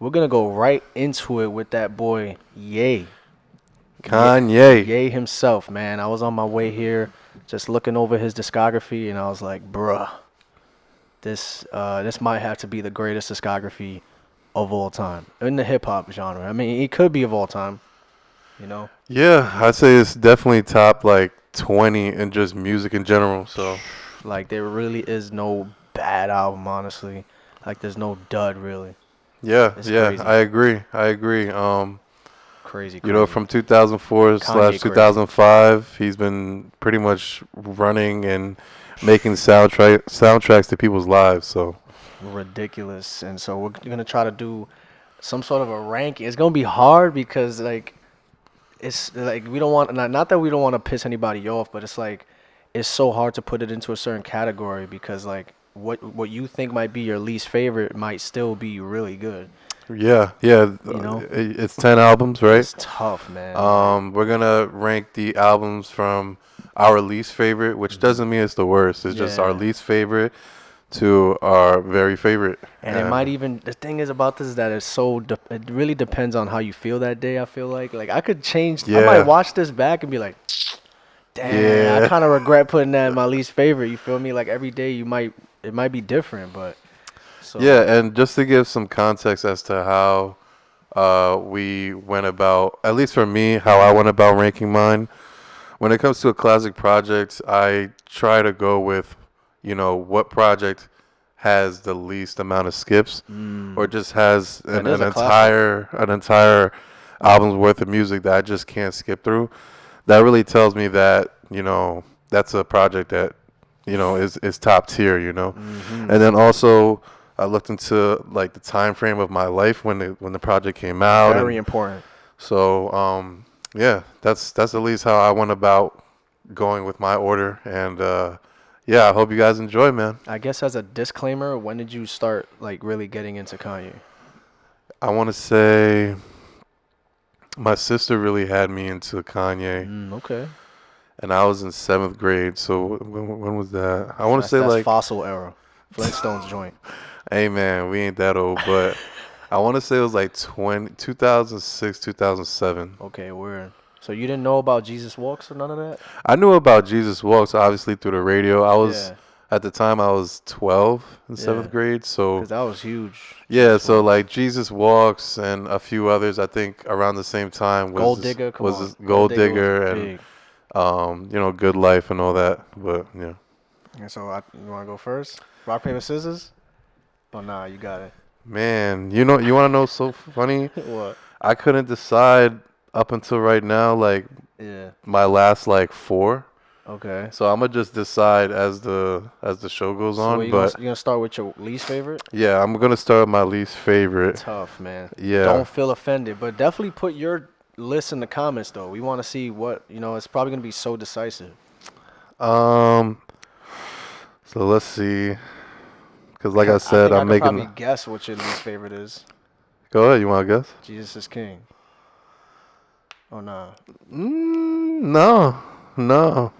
we're gonna go right into it with that boy Ye. Kanye. Ye himself, man. I was on my way here, just looking over his discography, and I was like, bruh, this might have to be the greatest discography of all time in the hip hop genre. I mean, it could be of all time, you know. Yeah, I'd say it's definitely top like 20 in just music in general. So Like there really is no bad album, honestly. Like there's no dud really. yeah, It's yeah, crazy. I agree. I agree. Crazy, You know, crazy. from 2004 Kanye slash crazy. 2005, he's been pretty much running and making soundtracks to people's lives. So Ridiculous. And so we're gonna try to do some sort of a ranking. It's gonna be hard because like it's like we don't want not that we don't want to piss anybody off, but it's like it's so hard to put it into a certain category because like what you think might be your least favorite might still be really good. yeah, yeah, You know, it's 10 albums, right? it's tough, man. Like, We're gonna rank the albums from our least favorite, which doesn't mean it's the worst. It's just our yeah. least favorite to our very favorite. And it might even the thing is about this is that it's so it really depends on how you feel that day. I feel like I could change. I might Yeah, watch this back and be like, damn, I yeah, kind of regret putting that in my least favorite. You feel me? Like every day it might be different, but so yeah. And just to give some context as to how we went about, at least for me, how I went about ranking mine. When it comes to a classic project, I try to go with, what project has the least amount of skips, or just has that an, is an a classic. entire album's worth of music that I just can't skip through. That really tells me that that's a project that is top tier. Hmm. And then also I looked into like the time frame of my life when the project came out, Very and important. so yeah, that's at least how I went about going with my order, and yeah, I hope you guys enjoy, man. I guess as a disclaimer, when did you start like really getting into Kanye? I want to say my sister really had me into Kanye, Okay. and I was in seventh grade. So when was that? I want to say That's like, fossil era, Flintstones joint. hey man, we ain't that old, but I want to say it was like 2006, 2007. Okay, word. So you didn't know about Jesus Walks or none of that? I knew about Jesus Walks obviously through the radio. Yeah, At the time I was 12 in yeah. seventh grade, so Cause that was huge. yeah, Jesus so Walks. like Jesus Walks and a few others, I think around the same time Gold Digger, come was on. this Gold Gold Digger was Digger and big. Good Life and all that. But yeah, And so you want to go first? Rock paper scissors? Oh nah, you got it. man, you want to know so funny? What? I couldn't decide up until right now, like Yeah. my last like four. Okay. So I'm gonna just decide as the show goes So on. But you gonna start with your least favorite? yeah, I'm gonna start with my least favorite. Tough, man. Yeah. Don't feel offended, but definitely put your list in the comments though. We want to see what it's probably gonna be so decisive. Um. So let's see. Because like I I said, think I I'm could probably making. guess what your least favorite is. Go ahead. You want to guess? Jesus is King. Oh nah. No, no.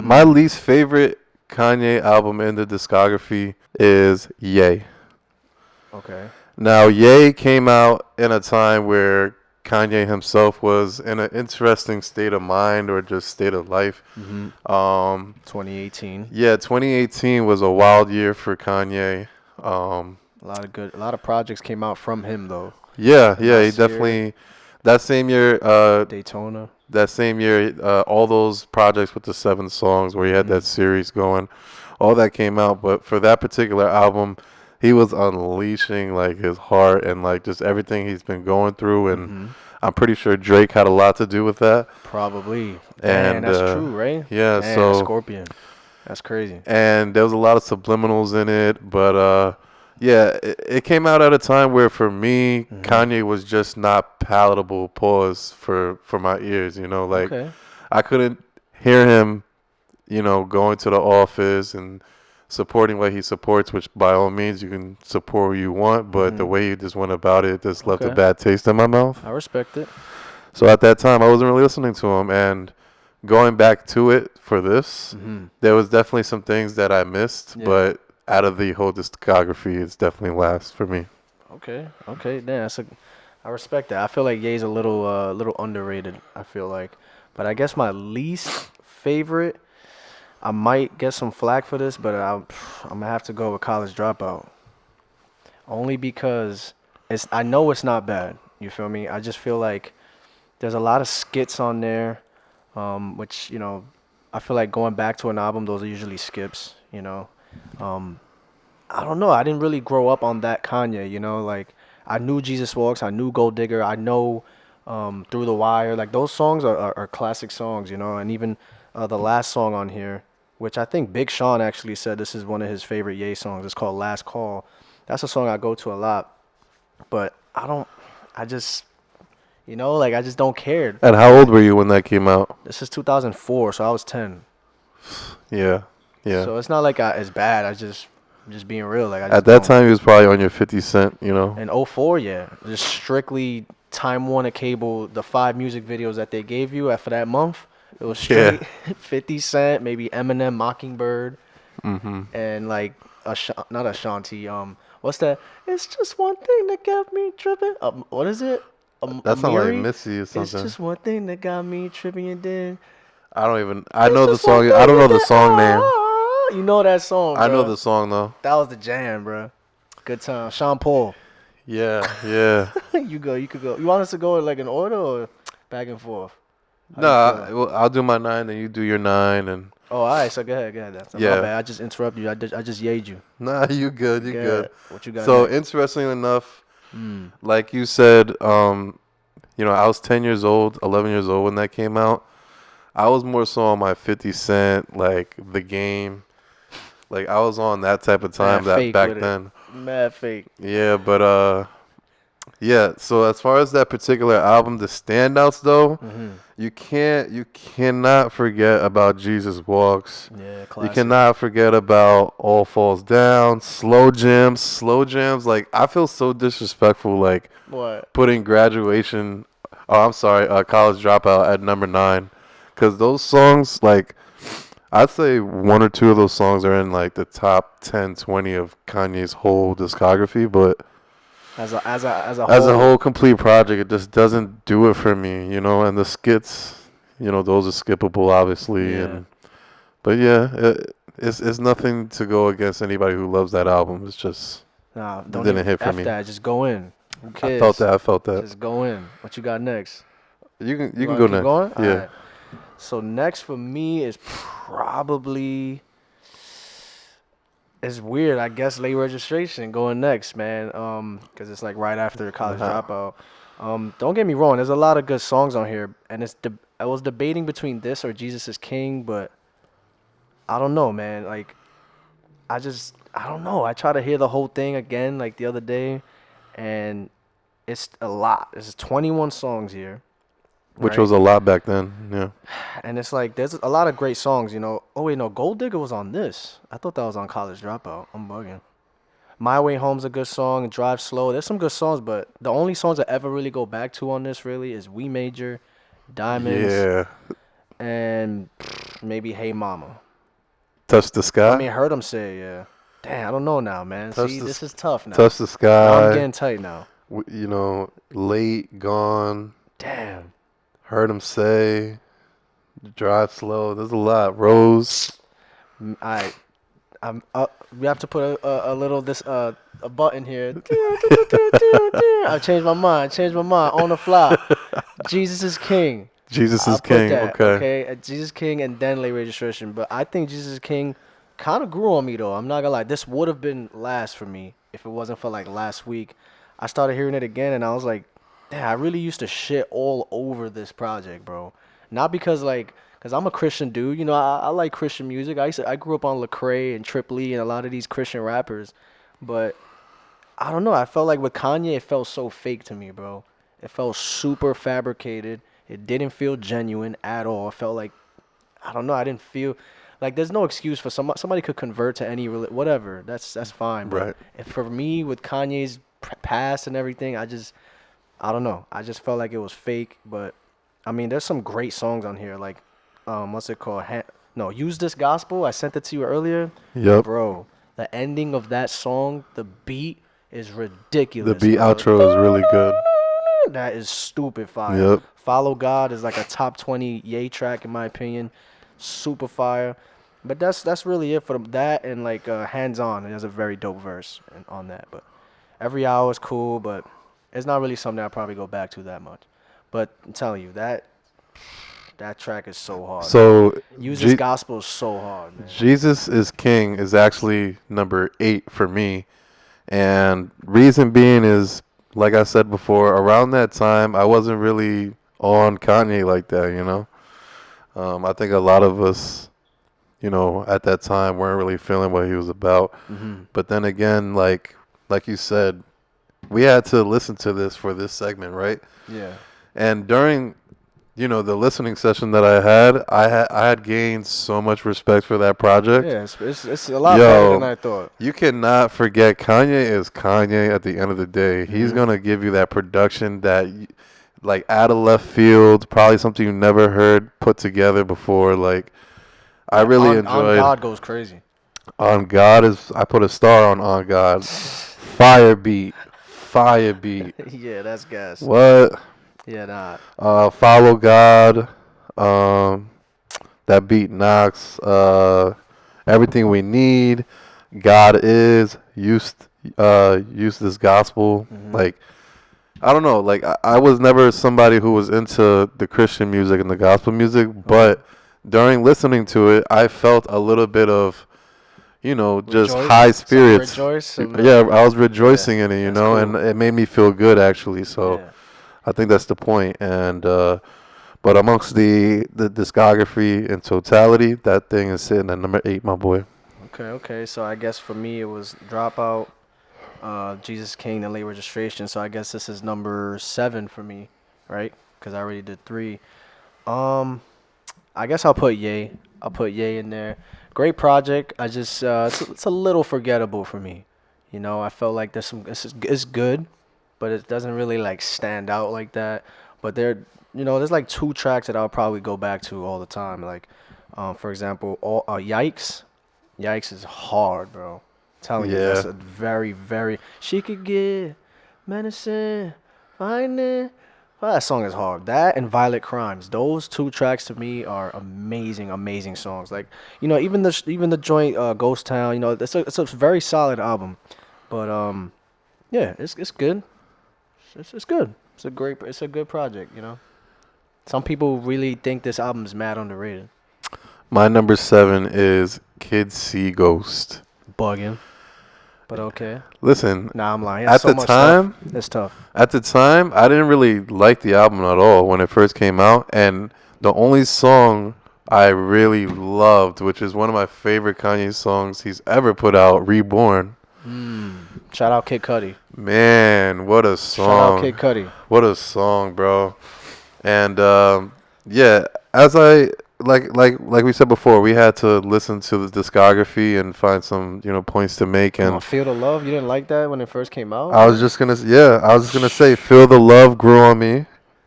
My least favorite Kanye album in the discography is Ye. Okay. Now, Ye came out in a time where Kanye himself was in an interesting state of mind or just state of life. Mm-hmm. Um, 2018. yeah, 2018 was a wild year for Kanye. Um, A lot of projects came out from him though. yeah, The yeah, he Nasir, definitely. That same year, Daytona. all those projects with the 7 songs where he had that series going, all that came out. But for that particular album, he was unleashing like his heart and like just everything he's been going through, and I'm pretty sure Drake had a lot to do with that. Probably. Damn, And that's true, right? yeah, Damn, so Scorpion. That's crazy. and there was a lot of subliminals in it, but yeah, it came out at a time where for me, Kanye was just not palatable. Pause for my ears, like Okay. I couldn't hear him, going to the office and supporting what he supports, which by all means you can support who you want, but the way he just went about it just left a Okay. bad taste in my mouth. I respect it. So at that time, I wasn't really listening to him, and going back to it for this, there was definitely some things that I missed, Yeah. but out of the whole discography, it's definitely last for me. Okay. Damn, I respect that. I feel like Ye's a little underrated. I feel like, but I guess my least favorite. I might get some flack for this, but I'm gonna have to go with College Dropout. Only because I know it's not bad. You feel me? I just feel like there's a lot of skits on there, which I feel like going back to an album, those are usually skips. Um, I don't know. I didn't really grow up on that Kanye. Like I knew Jesus Walks, I knew Gold Digger, I know Through the Wire. Like those songs are classic songs. And even the last song on here, which I think Big Sean actually said this is one of his favorite Ye songs. It's called Last Call. That's a song I go to a lot, but I don't. I just like I just don't care. And how old were you when that came out? This is 2004, so I was 10. Yeah, yeah. So it's not like it's bad. I'm just being real. Like I At just that don't. time, he was probably on your 50 Cent, you know? In '04, yeah, just strictly Time Warner Cable. The 5 music videos that they gave you for that month, it was Yeah. straight 50 Cent, maybe Eminem, Mockingbird, Mm-hmm. and like not Ashanti. What's that? It's just one thing that got me tripping. What is it? That sounds like Amiri? Missy or It's something. just one thing that got me tripping and then I it's know the just one song. thing I don't know that the song name. you know that song, I know bro. the song, though. That was the jam, bro. Good time. Sean Paul. Yeah, yeah. You could go. You want us to go like in order or back and forth? How you Nah, feeling? well, I'll do my 9, and you do your 9, and Oh, all right. So go ahead. Go ahead. That's my yeah. bad. I just interrupted you. I just yayed you. Nah, you good, you Go good. ahead. What you got So next? interestingly enough, Mm. like you said, I was 10 years old, 11 years old when that came out. I was more so on my 50 Cent, like The Game. Like I was on that type of time Mad that fake back with it. then. Mad fake. Yeah, but yeah, so as far as that particular album, the standouts though, Mhm. you cannot forget about Jesus Walks. Yeah, You classic. cannot forget about All Falls Down, Slow Jams. Like I feel so disrespectful, like What? putting Graduation. Oh, I'm sorry, College Dropout at number 9, because those songs, like I'd say 1 or 2 of those songs are in like the top 10, 20 of Kanye's whole discography, but As a as a whole. whole complete project, it just doesn't do it for me, And the skits, those are skippable, obviously, Yeah. and but yeah, it's nothing to go against anybody who loves that album. It's just Nah, it don't didn't even hit for F me. that. Just go in. Who I felt cares? that. I felt that. Just go in. What you got next? You You can want to go keep next. going? All Yeah. right. So next for me is probably it's weird. I guess late registration going next, man. Cause it's like right after College Uh-huh. Dropout. Don't get me wrong. There's a lot of good songs on here, and I was debating between this or Jesus is King, but I don't know, man. Like I don't know. I tried to hear the whole thing again like the other day, and it's a lot. There's 21 songs here, Which right? was a lot back then. Yeah. And it's like there's a lot of great songs. Oh wait, no, Gold Digger was on this. I thought that was on College Dropout. I'm bugging. My Way Home's a good song. Drive Slow. There's some good songs, but the only songs I ever really go back to on this really is We Major, Diamonds, Yeah. and maybe Hey Mama. Touch the I sky. mean, heard him say, yeah. Damn, I don't know now, man. Touch See, the this is tough now. touch the Now I'm sky. getting tight now. Late gone. Damn. Heard him say. Drive slow. There's a lot. Rose. I we have to put a little a button here. I changed my mind. Changed my mind on the fly. Jesus is King. Jesus I'll is put king. that. Okay. Okay, Jesus King and then late registration. But I think Jesus King kind of grew on me though. I'm not gonna lie. This would have been last for me if it wasn't for like last week. I started hearing it again and I was like, damn, I really used to shit all over this project, bro. Not because cause I'm a Christian dude. I like Christian music. I grew up on Lecrae and Trip Lee and a lot of these Christian rappers, but I don't know. I felt like with Kanye, it felt so fake to me, bro. It felt super fabricated. It didn't feel genuine at all. It felt like I don't know. I didn't feel like there's no excuse for somebody could convert to any whatever. That's fine. But Right. if for me with Kanye's past and everything, I don't know. I just felt like it was fake. But I mean, there's some great songs on here. Like what's it called? No, Use This Gospel. I sent it to you earlier, Yep. bro. The ending of that song, the beat is The ridiculous, beat bro. outro is really good. That is stupid fire. Yep. Follow God is like a top 20 Ye track in my opinion. Super fire. But that's really it for that and like Hands On. It has a very dope verse on that. But every hour is cool, but it's not really something I'll probably go back to that much. But I'm telling you, that track is so hard, man. So Use Gospel is so hard, man. Jesus is King is actually number 8 for me. And reason being is, like I said before, around that time, I wasn't really on Kanye like that, you know? I think a lot of us, at that time weren't really feeling what he was about. Mm-hmm. But then again, like you said, we had to listen to this for this segment, right? Yeah. And during, the listening session that I had gained so much respect for that project. Yeah, it's a lot better than I thought. You cannot forget Kanye is Kanye at the end of the day. Mm-hmm. He's going to give you that production that, like, out of left field, probably something you never heard put together before. Like, I really enjoyed. On God goes crazy. On God I put a star on God. Fire beat. Yeah, that's gas. What? Yeah, nah. Follow God. That beat knocks. Everything we need. God is use this gospel. Mm-hmm. Like, I don't know. Like, I was never somebody who was into the Christian music and the gospel music, but during listening to it, I felt a little bit of, just high spirits. Yeah, I was rejoicing in it, cool. And it made me feel good actually. So. Yeah. I think that's the point. And but amongst the discography in totality, that thing is sitting at number 8, my boy. Okay. So I guess for me it was Dropout, Jesus King, and Late Registration. So I guess this is number 7 for me, right? Because I already did 3. I guess I'll put Ye. I'll put Ye in there. Great project. I just it's a little forgettable for me. I felt like it's good. But it doesn't really like stand out like that. But there's like 2 tracks that I'll probably go back to all the time. Like, for example, Yikes. Yikes is hard, bro. I'm telling you, that's a very, very. She could get medicine, find it. Well, that song is hard. That and Violent Crimes. Those 2 tracks to me are amazing, amazing songs. Like, even the joint Ghost Town. It's a very solid album. But yeah, it's good. It's good. It's a good project, Some people really think this album is mad underrated. My number 7 is Kids See Ghost. Bugging. But okay. Listen. Nah, I'm lying. At the time, it's tough. At the time, I didn't really like the album at all when it first came out, and the only song I really loved, which is one of my favorite Kanye songs he's ever put out, Reborn. Shout out Kid Cudi. Man, what a song. Shout out Kid Cudi. What a song, bro. And yeah, as I like we said before, we had to listen to the discography and find some, points to make. And Feel the Love, you didn't like that when it first came out? I was just gonna say Feel the Love grew on me.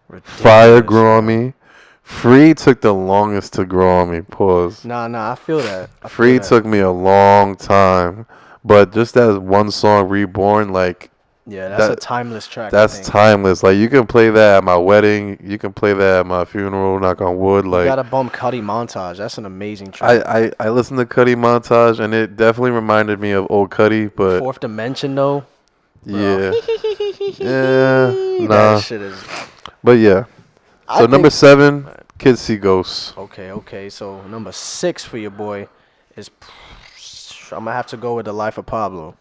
Ridiculous. Fire grew on me. Free took the longest to grow on me. Pause. Nah, I feel that. Free took me a long time. But just that one song, Reborn, like... Yeah, that's a timeless track. That's timeless. Like, you can play that at my wedding. You can play that at my funeral, knock on wood. Like, you got to bump Cudi Montage. That's an amazing track. I listened to Cudi Montage, and it definitely reminded me of old Cudi, but... Fourth Dimension, though? Yeah. Yeah. Nah. That shit is... But, yeah. So, number 7, Kids See Ghosts. Okay. So, number 6 for your boy is... I'm going to have to go with The Life of Pablo.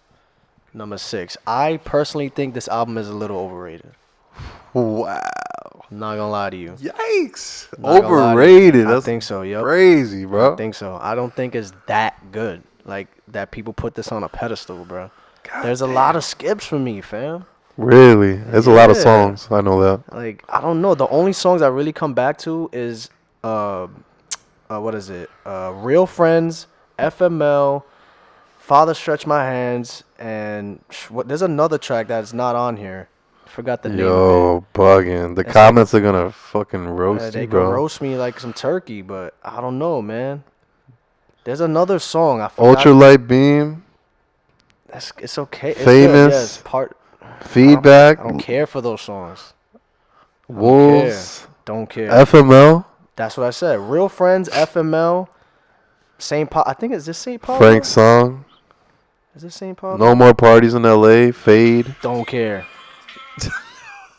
Number 6. I personally think this album is a little overrated. Wow. I'm not going to lie to you. Yikes. Overrated. I think so, yep. Crazy, bro. I think so. I don't think it's that good. Like, that people put this on a pedestal, bro. There's a lot of skips for me, fam. Really? There's a lot of songs. I know that. Like, I don't know. The only songs I really come back to is, what is it? Real Friends, FML, Father Stretch My Hands, and there's another track that's not on here. I forgot the name of it. Yo, bugging. The comments are gonna fucking roast you, bro. They can roast me like some turkey, but I don't know, man. There's another song. I forgot. Ultralight Beam. It's okay. It's good. Yes, Famous, Feedback, I don't care for those songs. I don't care. Wolves, Don't care. FML, That's what I said. Real Friends, FML, St. Paul. I think it's this St. Frank Pablo. Song, Is this St. No Pablo? More Parties in LA, Fade. Don't care.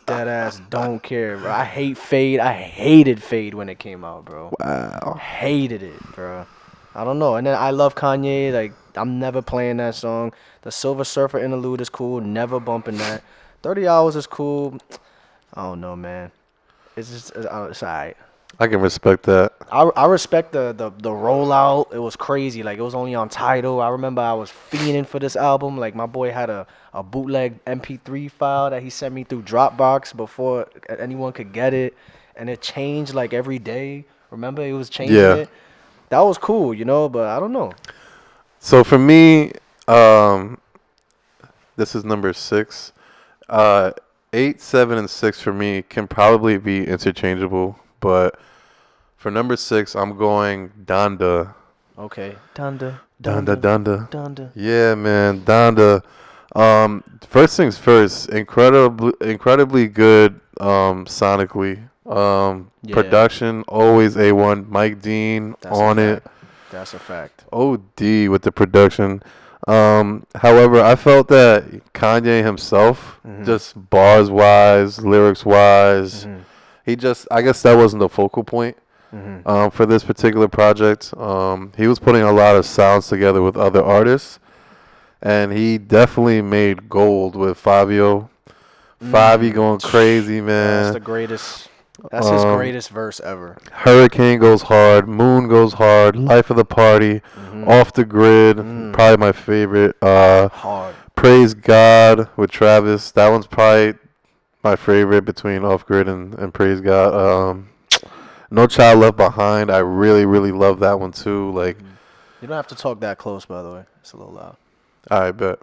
Dead ass. Don't care, bro. I hate Fade. I hated Fade when it came out, bro. Wow. Hated it, bro. I don't know. And then I love Kanye. Like I'm never playing that song. The Silver Surfer interlude is cool. Never bumping that. 30 Hours is cool. I don't know, man. It's just it's alright. I can respect that. I respect the rollout. It was crazy. Like it was only on Tidal. I remember I was fiending for this album. Like my boy had a bootleg MP3 file that he sent me through Dropbox before anyone could get it, and it changed like every day. Remember, it was changing Yeah. it. That was cool, but I don't know. So for me, this is number 6. 8, 7, and 6 for me can probably be interchangeable, but for number 6, I'm going Donda. Okay. Donda. Donda. Yeah, man, Donda. First things first, incredibly good sonically. Yeah. Production always A1. Mike Dean That's on a it. fact. That's a fact. OD with the production. However, I felt that Kanye himself, just bars wise, lyrics wise, I guess that wasn't the focal point for this particular project. He was putting a lot of sounds together with other artists, and he definitely made gold with Fabio. Favi going crazy, man. That's the greatest. That's his greatest verse ever. Hurricane goes hard, Moon goes hard, Life of the Party, Off the Grid, probably my favorite. Hard. Praise God with Travis, that one's probably my favorite between Off Grid and Praise God. No Child Left Behind, I really, really love that one too. Like, You don't have to talk that close, by the way. It's a little loud. I bet.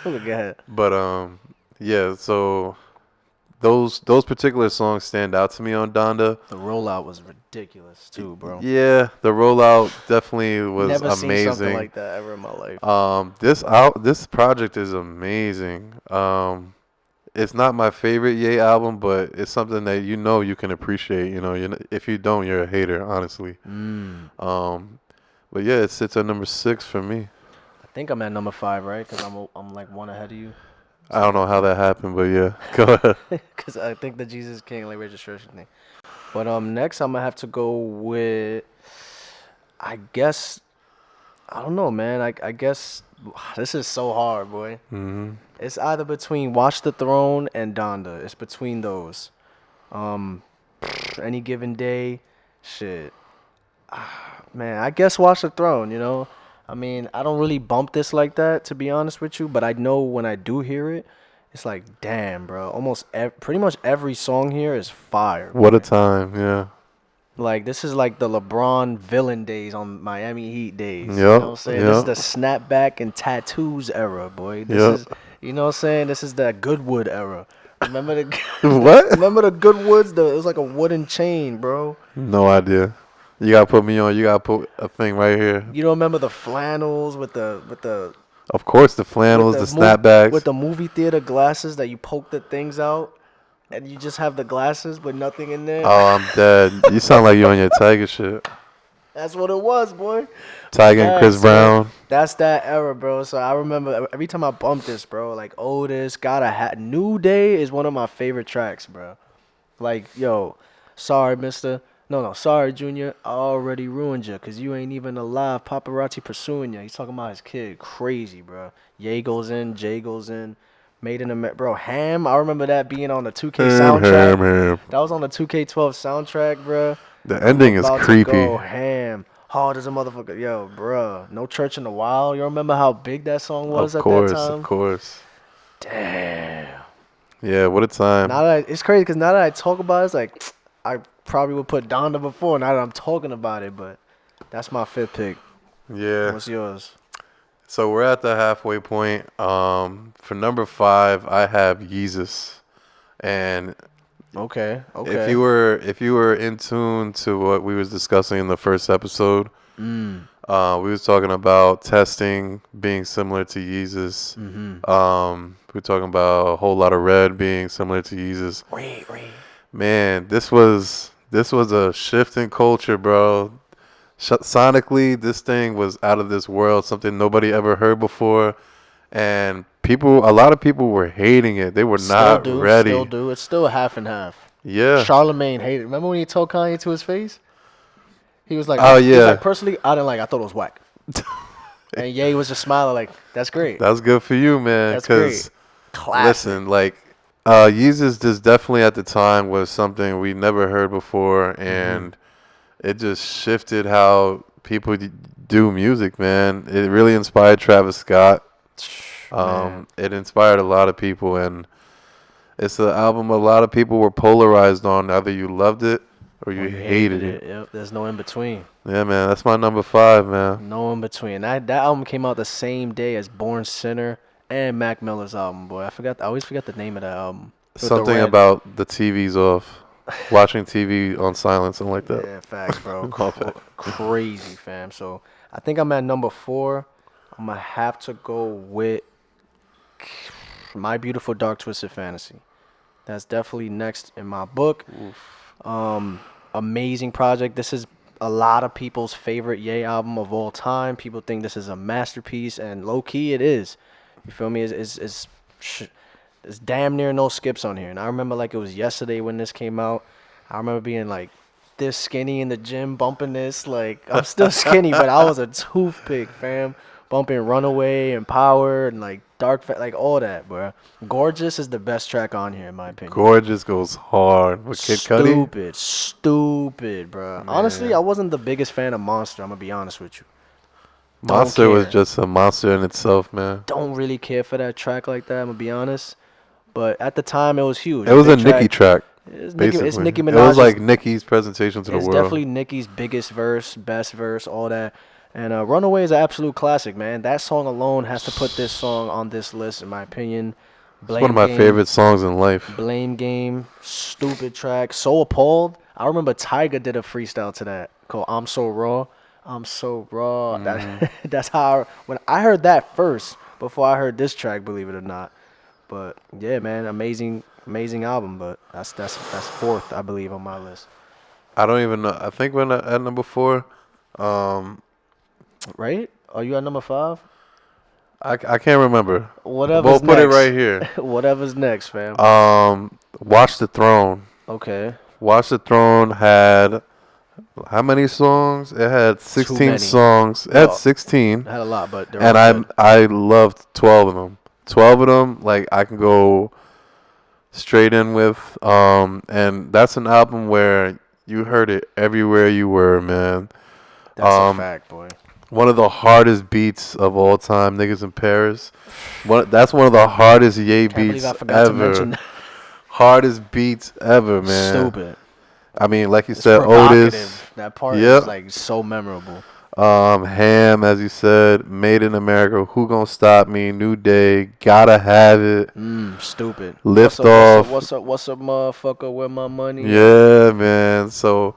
Go ahead. But yeah. So those particular songs stand out to me on Donda. The rollout was ridiculous too, bro. Yeah, the rollout definitely was Never amazing. seen something like that ever in my life. This project is amazing. It's not my favorite Ye album, but it's something that you can appreciate. If you don't, you're a hater, honestly. But yeah, it sits at number 6 for me. I think I'm at number 5, right? Because I'm like one ahead of you. I don't know how that happened, but yeah, go ahead. Because I think the Jesus King like registration thing. But next I'm gonna have to go with, I guess, I don't know, man. I guess this is so hard, boy. It's either between Watch the Throne and Donda. It's between those. Any given day, shit. Man, I guess Watch the Throne. I mean, I don't really bump this like that, to be honest with you, but I know when I do hear it, it's like, damn, bro. Pretty much every song here is fire. What a time, yeah. Like, this is like the LeBron villain days on Miami Heat days. Yep, You know what I'm saying? This is yep. the snapback and tattoos era, boy. This Yep. is, you know what I'm saying? This is the Goodwood era. Remember the What? Remember the Goodwoods? It was like a wooden chain, bro. No idea. You gotta put me on. You gotta put a thing right here. You don't remember the flannels with the Of course, the flannels, the with snapbacks. with the movie theater glasses that you poke the things out, and you just have the glasses but nothing in there. Oh, I'm dead. You sound like you on your Tiger shit. That's what it was, boy. Tiger and Chris So Brown. That's that era, bro. So I remember every time I bump this, bro. Like Otis, Gotta Hat, New Day is one of my favorite tracks, bro. Like, yo, sorry, Mister. No, sorry, Junior. I already ruined you because you ain't even alive. Paparazzi pursuing you. He's talking about his kid. Crazy, bro. Ye goes in, Jay goes in. Made in America. Bro, Ham. I remember that being on the 2K soundtrack. Ham. That was on the 2K12 soundtrack, bro. The ending is About to creepy. go ham. Hard as a motherfucker. Yo, bro. No Church in the Wild. You remember how big that song was Of at course, that time? of course. Damn. Yeah, what a time. It's crazy because now that I talk about it, it's like I probably would put Donda before now that I'm talking about it, but that's my 5th pick. Yeah. What's yours? So we're at the halfway point. For number 5, I have Yeezus, and Okay. if you were in tune to what we was discussing in the first episode, We was talking about testing being similar to Yeezus. We were talking about a whole lot of red being similar to Yeezus. Right. Man, this was a shift in culture, bro. Sonically, this thing was out of this world, something nobody ever heard before, and a lot of people were hating it. They were Still not do, ready. still do. It's still half and half. Yeah. Charlemagne hated. Remember when he told Kanye to his face? He was like, Oh he was yeah. like, personally, I didn't like it. I thought it was whack. And Ye was just smiling like, that's great. That's good for you, man. That's great. Because Classic. listen, like Yeezus just definitely at the time was something we never heard before, and it just shifted how people do music, man. It really inspired Travis Scott. It inspired a lot of people, and it's an album a lot of people were polarized on. Either you loved it or you hated it. Yep, there's no in between. Yeah, man, that's my number 5, man. No in between. That album came out the same day as Born Sinner and Mac Miller's album, boy. I always forget the name of that album. Something about the TV's off. Watching TV on silent, something like that. Yeah, facts, bro. Crazy, fam. So I think I'm at number 4. I'm going to have to go with My Beautiful Dark Twisted Fantasy. That's definitely next in my book. Amazing project. This is a lot of people's favorite Ye album of all time. People think this is a masterpiece, and low key it is. You feel me? It's damn near no skips on here. And I remember like it was yesterday when this came out. I remember being like this skinny in the gym, bumping this. Like I'm still skinny, but I was a toothpick, fam. Bumping Runaway and Power and like like all that, bro. Gorgeous is the best track on here in my opinion. Gorgeous goes hard with Kid Cudi. Stupid, bro. Man. Honestly, I wasn't the biggest fan of Monster. I'm gonna be honest with you. Monster was just a monster in itself, man. Don't really care for that track like that. I'm gonna be honest. But at the time, it was huge. It was a Nicki track. It's basically. Nicki Minaj. It was like Nicki's presentation to the world. It's definitely Nicki's biggest verse, best verse, all that. And Runaway is an absolute classic, man. That song alone has to put this song on this list, in my opinion. It's one of my favorite songs in life. Blame Game, stupid track. So Appalled. I remember Tyga did a freestyle to that called I'm So Raw. I'm So Raw. That's how when I heard that first, before I heard this track, believe it or not. But yeah, man, amazing album. But that's 4th, I believe, on my list. I don't even know. I think we're at number 4. Right? Are you at number 5? I can't remember. Whatever's we'll put next. it right here. Whatever's next, fam. Watch the Throne. Okay. Watch the Throne had how many songs? It had 16 songs. It had 16. It had a lot, but I loved 12 of them. 12 of them, like I can go straight in with. And that's an album where you heard it everywhere you were, man. That's a fact, boy. One of the hardest beats of all time, Niggas in Paris. That's one of the hardest Ye beats ever. Hardest beats ever, man. Stupid. I mean, like you said, Otis. That part is like so memorable. Ham, as you said, Made in America, Who Gonna Stop Me, New Day, Gotta Have It. Stupid. Lift Off. What's up, motherfucker? Where my money? Yeah, man. So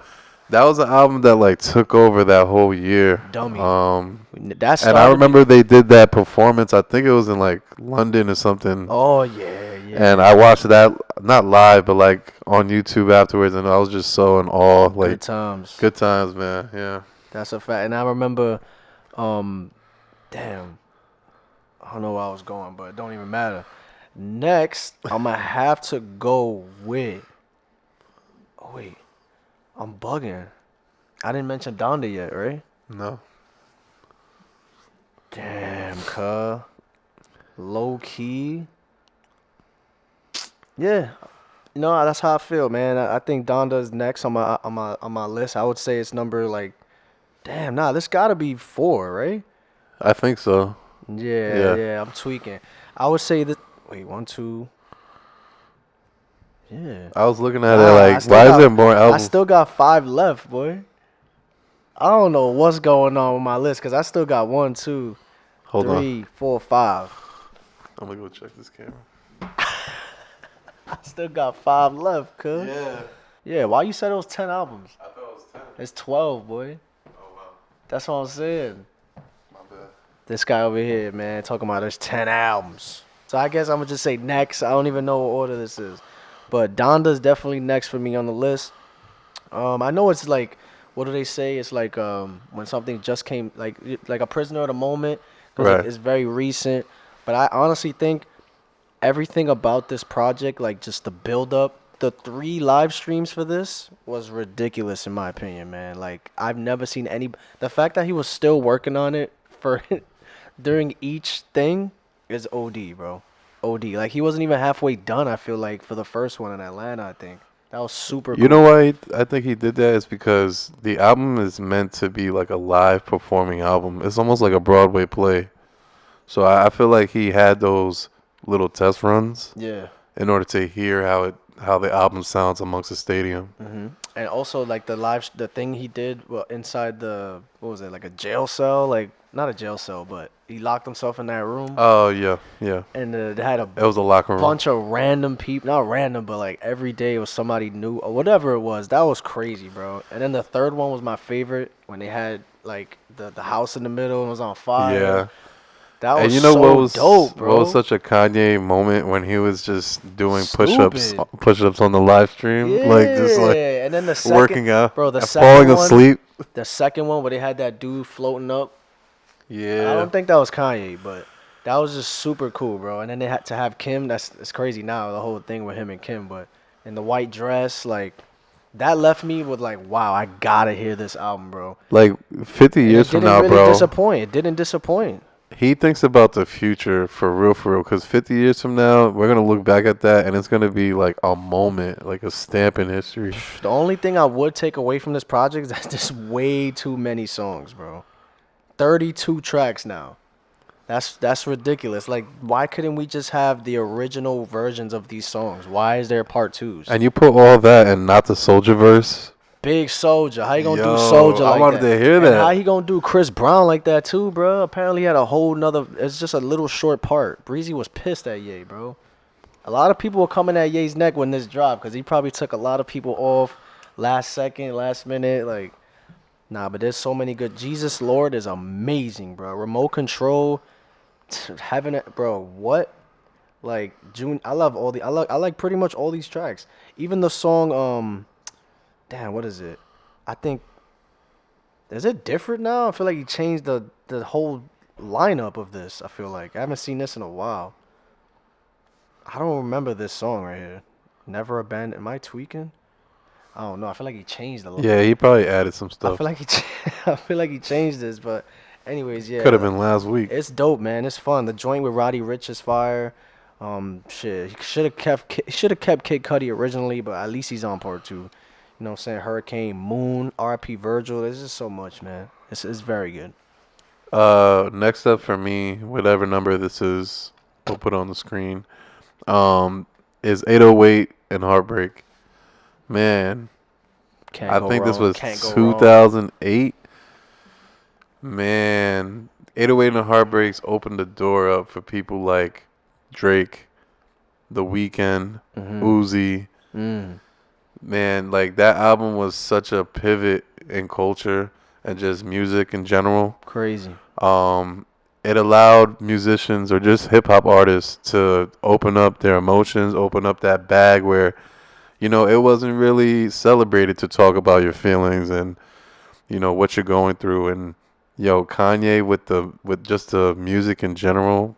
that was an album that like took over that whole year. Dummy. And I remember they did that performance. I think it was in like London or something. Oh yeah. And I watched that not live, but like on YouTube afterwards, and I was just so in awe. Like good times. Good times, man. Yeah. That's a fact. And I remember, damn, I don't know where I was going, but it don't even matter. Next, I'm gonna have to go with. Oh wait. I'm bugging. I didn't mention Donda yet, right? No. Damn, cuh. Low key. Yeah. You know, that's how I feel, man. I think Donda is next on my list. I would say it's number like, damn, this gotta be 4, right? I think so. Yeah, I'm tweaking. I would say that. Wait, 1, 2. Yeah. I was looking at it like, why is there more albums? I still got 5 left, boy. I don't know what's going on with my list because I still got 1, 2, Hold 3, on. 4, 5. I'm gonna go check this camera. I still got 5 left, cuz. Yeah. Yeah, why you said it was 10 albums? I thought it was 10. It's 12, boy. Oh, wow. That's what I'm saying. My bad. This guy over here, man, talking about there's 10 albums. So I guess I'm gonna just say next. I don't even know what order this is, but Donda's definitely next for me on the list. I know it's like, what do they say? It's like when something just came, like a prisoner of the moment, because Right. it's very recent. But I honestly think everything about this project, like just the build up, the 3 live streams for this was ridiculous in my opinion, man. Like I've never seen any. The fact that he was still working on it for during each thing is OD, bro. OD. Like he wasn't even halfway done. I feel like for the first one in Atlanta, I think that was super You know cool. why I think he did that is because the album is meant to be like a live performing album. It's almost like a Broadway play. So I feel like he had those little test runs Yeah. in order to hear how the album sounds amongst the stadium. And also like the thing he did well inside the, what was it, like a jail cell, like not a jail cell, but he locked himself in that room Oh yeah, yeah. and they had a It was a locker room. bunch of random people, not random, but like every day it was somebody new or whatever it was. That was crazy, bro. And then the third one was my favorite when they had like the house in the middle and was on fire. Yeah. That And was you know so what was dope, bro. what was such a Kanye moment when he was just doing Stupid. push-ups on the live stream, like just like Yeah, and then the second, working out, bro, the and second falling one, asleep. the second one where they had that dude floating up. I Yeah. don't think that was Kanye, but that was just super cool, bro. And then they had to have Kim. It's crazy now, the whole thing with him and Kim, but in the white dress, like that left me with like, wow, I gotta hear this album, bro. Like 50 And years it from didn't now, really bro. disappoint. It didn't disappoint. He thinks about the future for real, for real. Because 50 years from now, we're going to look back at that and it's going to be like a moment, like a stamp in history. The only thing I would take away from this project is that there's way too many songs, bro. 32 tracks now. That's ridiculous. Like, why couldn't we just have the original versions of these songs? Why is there part twos? And you put all that and not the Soldier verse. Big Soldier. How you gonna do Yo, Soldier I like wanted that? to hear And that. how he gonna do Chris Brown like that too, bro? Apparently he had a whole nother. It's just a little short part. Breezy was pissed at Ye, bro. A lot of people were coming at Ye's neck when this dropped because he probably took a lot of people off last second, last minute. Like, nah, but there's so many good. Jesus Lord is amazing, bro. Remote Control, having it, bro. What? Like June. I love all the. I like pretty much all these tracks. Even the song. Damn, what is it? I think. Is it different now? I feel like he changed the whole lineup of this. I feel like I haven't seen this in a while. I don't remember this song right here. Never Abandon. Am I tweaking? I don't know. I feel like he changed a little. Yeah, he probably added some I stuff. feel like I feel like he changed this, but anyways, yeah. Could have been last week. It's dope, man. It's fun. The joint with Roddy Ricch is fire. Shit, he should have kept Kid Cudi originally, but at least he's on part 2. You know what I'm saying? Hurricane, Moon, R.P. Virgil. There's just so much, man. It's very good. Next up for me, whatever number this is, we'll put on the screen. Is 808 and Heartbreak. Man, Can't I go think this wrong. was Can't go wrong. 2008. Man, 808 and Heartbreaks opened the door up for people like Drake, The Weeknd, Uzi. Man, like that album was such a pivot in culture and just music in general. Crazy. It allowed musicians or just hip hop artists to open up their emotions, open up that bag where, you know, it wasn't really celebrated to talk about your feelings and, you know, what you're going through. And yo, Kanye with just the music in general,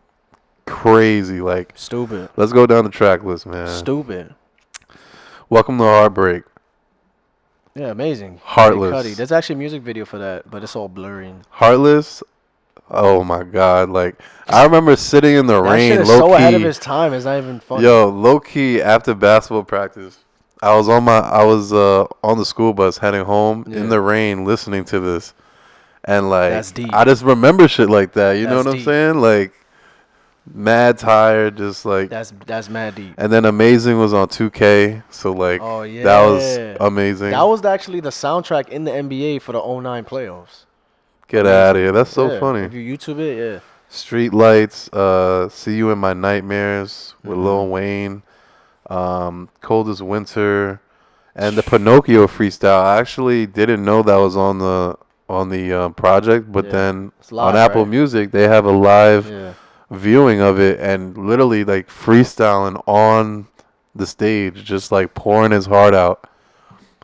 crazy. Like, Stupid. let's go down the track list, man. Stupid. Welcome to Heartbreak. Yeah, amazing. Heartless. Kid Cudi. There's actually a music video for that, but it's all blurry. Heartless. Oh my God! Like I remember sitting in the That rain, shit is low so key. ahead of his time. It's not even funny. Yo, low key after basketball practice, I was on the school bus heading home in the rain, listening to this, and like That's deep. I just remember shit like that. You know That's what I'm deep. saying? Like mad tired, just like. That's mad deep. And then Amazing was on 2K, so like Oh yeah, that was amazing. That was actually the soundtrack in the NBA for the '09 playoffs. Get out of here! That's so Yeah, funny. If you YouTube it, yeah. Street Lights, See You in My Nightmares with Lil Wayne, Cold as Winter, and the Pinocchio freestyle. I actually didn't know that was on the project, but Yeah. then It's live, on Apple right? Music they have a live Yeah. viewing of it and literally like freestyling on the stage, just like pouring his heart out.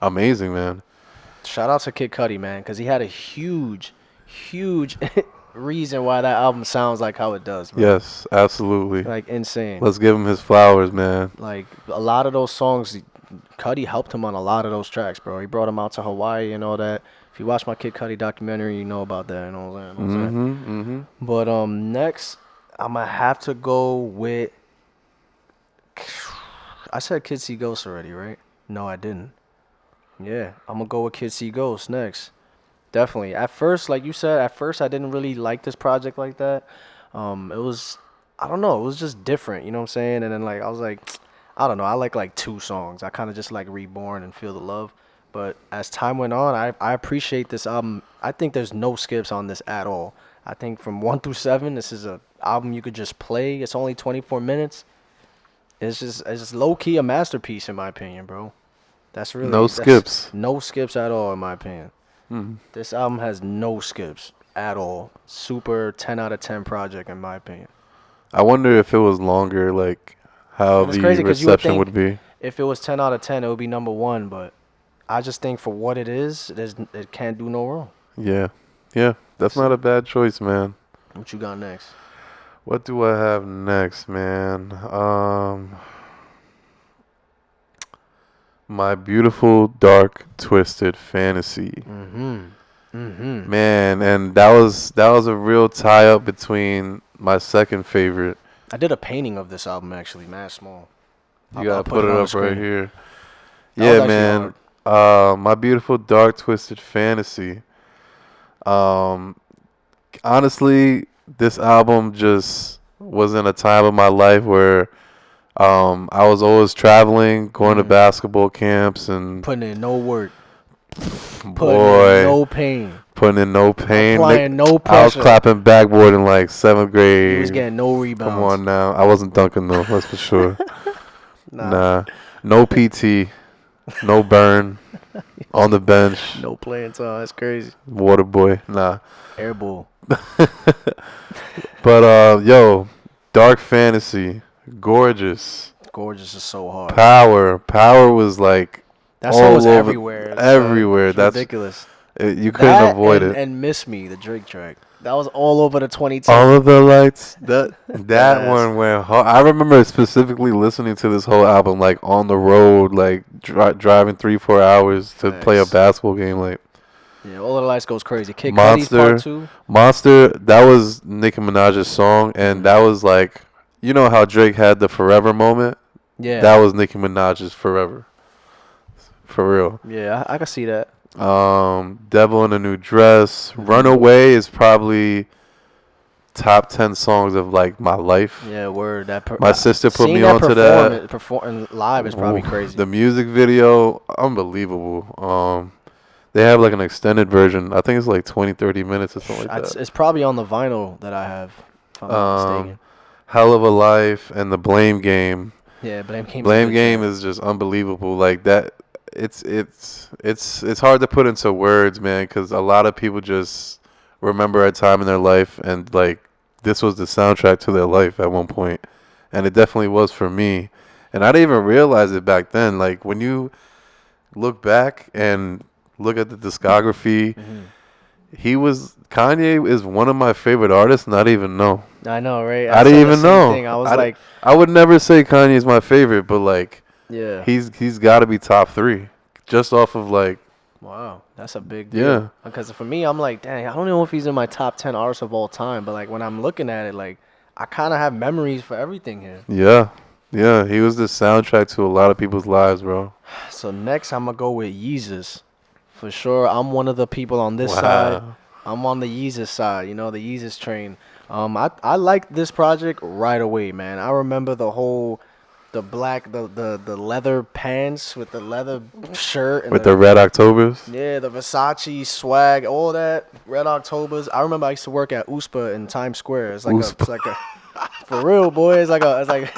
Amazing, man. Shout out to Kid Cudi, man, because he had a huge reason why that album sounds like how it does, bro. Yes, absolutely. Like insane. Let's give him his flowers, man. Like a lot of those songs, Cudi helped him on a lot of those tracks, bro. He brought him out to Hawaii and all that. If you watch my Kid Cudi documentary, you know about that. You know what I'm saying? But next, I'm gonna have to go with. I said Kid See Ghost already, right? No, I didn't. Yeah, I'm gonna go with Kid See Ghost next. Definitely. At first, like you said, at first I didn't really like this project like that. It was, I don't know, it was just different. You know what I'm saying? And then like I was like, I don't know, I like two songs. I kind of just like Reborn and Feel the Love. But as time went on, I appreciate this album. I think there's no skips on this at all. I think from 1 through 7, this is a album you could just play. It's only 24 minutes. It's just low key a masterpiece in my opinion, bro. No skips. No skips at all in my opinion. Mhm. This album has no skips at all. Super 10 out of 10 project in my opinion. I wonder if it was longer, like how And it's the crazy 'cause you would reception think would be. If it was 10 out of 10, it would be number one. But I just think for what it is, it can't do no wrong. Yeah, yeah, that's not a bad choice, man. What you got next? What do I have next, man? My Beautiful Dark Twisted Fantasy. Man, and that was a real tie up between my second favorite. I did a painting of this album actually, mad small. You gotta put it on the up right screen. here. That was Yeah, actually man. My Beautiful Dark Twisted Fantasy. Honestly, this album just was in a time of my life where I was always traveling, going to basketball camps, and Putting in no work. Putting boy, in no pain. putting in no pain. Applying no I was pressure. clapping backboard in like 7th grade. He was getting no rebounds. Come on now. I wasn't dunking though, that's for sure. Nah. No PT. No burn. On the bench. No playing time. That's crazy. Water boy. Nah. Airball. But yo, Dark Fantasy. Gorgeous. Gorgeous is so hard. Power was like That all song was over- everywhere. everywhere. It's That's ridiculous. you couldn't That avoid and, it. And Miss Me, the Drake track. That was all over the 2010s. All of the lights. That Yes. one went hard. I remember specifically listening to this whole album like on the road, like driving 3-4 hours to play a Nice. basketball game. Like Yeah, All of the Lights goes crazy. Kid Cudi's Monster. part 2. Monster. That was Nicki Minaj's song, and that was like, you know how Drake had the Forever moment. Yeah. That was Nicki Minaj's Forever. For real. Yeah, I can see that. Devil in a New Dress. Runaway is probably top 10 songs of like my life. Yeah, word. My sister put me seeing onto that. Performing live is probably Ooh, crazy. The music video, unbelievable. They have like an extended version. I think it's like 20-30 minutes or something like that. It's probably on the vinyl that I have, if I'm not mistaken. Hell of a Life and The Blame Game. Yeah, Blame Game. Blame Game is just unbelievable. Like that, it's hard to put into words, man, because a lot of people just remember a time in their life, and like this was the soundtrack to their life at one point, and it definitely was for me. And I didn't even realize it back then. Like when you look back and look at the discography, Kanye is one of my favorite artists, and I didn't even know. I know, right? I didn't said the even same know. thing. I was like, I would never say Kanye's my favorite, but like, yeah. he's got to be top 3, just off of like, Wow, that's a big deal. yeah. Because for me, I'm like, dang, I don't know if he's in my top 10 artists of all time, but like when I'm looking at it, like I kind of have memories for everything here. Yeah, he was the soundtrack to a lot of people's lives, bro. So next, I'm gonna go with Yeezus. For sure, I'm one of the people on this side. I'm on the Yeezus side, you know, the Yeezus train. I liked this project right away, man. I remember the black, the leather pants with the leather shirt. And With the Red Octobers. Yeah, the Versace swag, all that. Red Octobers. I remember I used to work at USPA in Times Square. It's like a for real, boy. It's like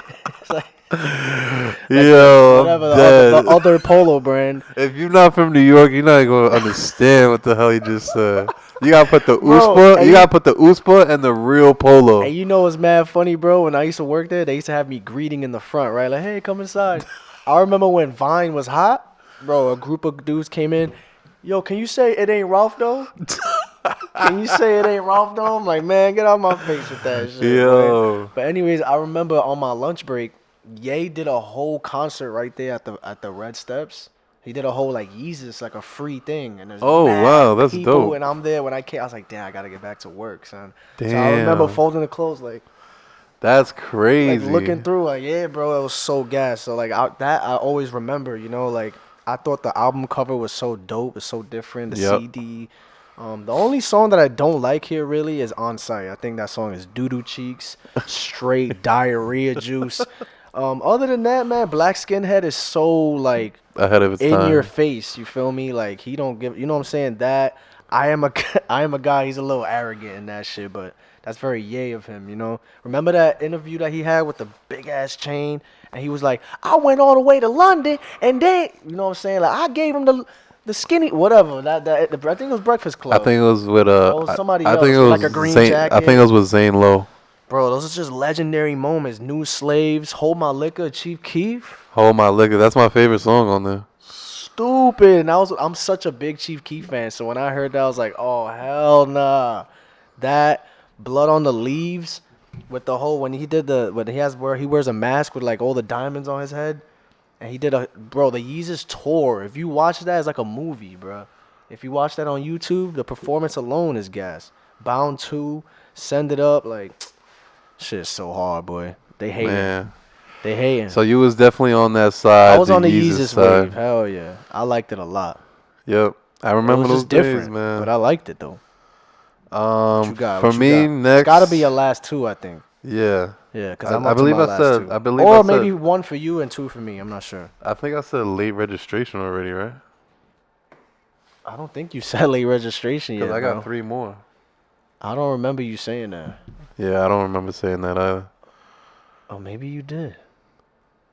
Yo, I'm Whatever the dead. other polo brand. If you're not from New York, you're not gonna understand what the hell he just said. You gotta put the Bro, USPA. You and gotta put the USPA and the real polo. you know what's mad funny, bro? When I used to work there, they used to have me greeting in the front, right? Like, hey, come inside. I remember when Vine was hot, bro. A group of dudes came in. Yo, can you say it ain't Ralph though? Can you say it ain't Ralph though? I'm like, man, get out my face with that shit, man. Yo, But anyways, I remember on my lunch break, Ye did a whole concert right there at the Red Steps. He did a whole like Yeezus, like a free thing, and there's oh wow, mad that's people, dope. and I'm there when I came. I was like, damn, I gotta get back to work, son. So I remember Damn, folding the clothes, that's like crazy. looking through, like, yeah, bro, it was so gas. So like I always remember, like I thought the album cover was so dope, it's so different. The Yep. CD. The only song that I don't like here really is On Site. I think that song is doo doo cheeks, straight diarrhea juice. Other than that, man, Black Skinhead is so like Ahead of its in your time. face. You feel me? Like he don't give. You know what I'm saying? That I am a guy. He's a little arrogant in that shit, but that's very yay of him. You know. Remember that interview that he had with the big ass chain, and he was like, "I went all the way to London, and then you know what I'm saying? Like I gave him the skinny whatever I think it was Breakfast I Club. think it was with Oh, somebody I else think it with was like a green Zane. I jacket. think it was with Zane Lowe. Bro, those are just legendary moments. New Slaves, Hold My Liquor, Chief Keef. Hold My Liquor. That's my favorite song on there. Stupid. And I'm such a big Chief Keef fan. So when I heard that, I was like, oh hell nah. That Blood on the Leaves with the whole when he did when he wears a mask with like all the diamonds on his head. And he did the Yeezus tour. If you watch that, it's like a movie, bro. If you watch that on YouTube, the performance alone is gas. Bound 2, Send It Up, like shit's so hard, boy. They hating. Man. They hating. So you was definitely on that side. I was on the Yeezus Yeezus side. wave. Hell yeah. I liked it a lot. Yep. I It remember was those just days, different, man. but I liked it though. What you got? For What you me, got? next. It's got to be your last two, I think. Yeah. Yeah, because I, I'm I up to believe my I last said. two. I believe Or I maybe said. one for you and two for me. I'm not sure. I think I said late registration already, right? I don't think you said late registration yet, Because I got bro. 3 more. I don't remember you saying that. Yeah, I don't remember saying that either. Oh, maybe you did.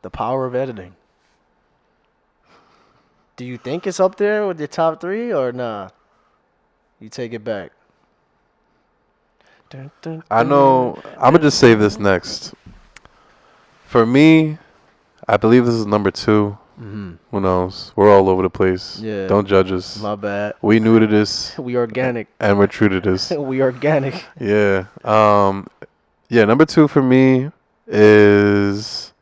The power of editing. Do you think it's up there with your top 3 or nah? You take it back. Dun, dun, I dun, know. I'm gonna just save this next. For me, I believe this is number 2. Mm-hmm. Who knows? We're all over the place. Yeah. Don't judge us. My bad. We new to this, We organic. and we're true to this. We organic. Yeah. Yeah. Number 2 for me is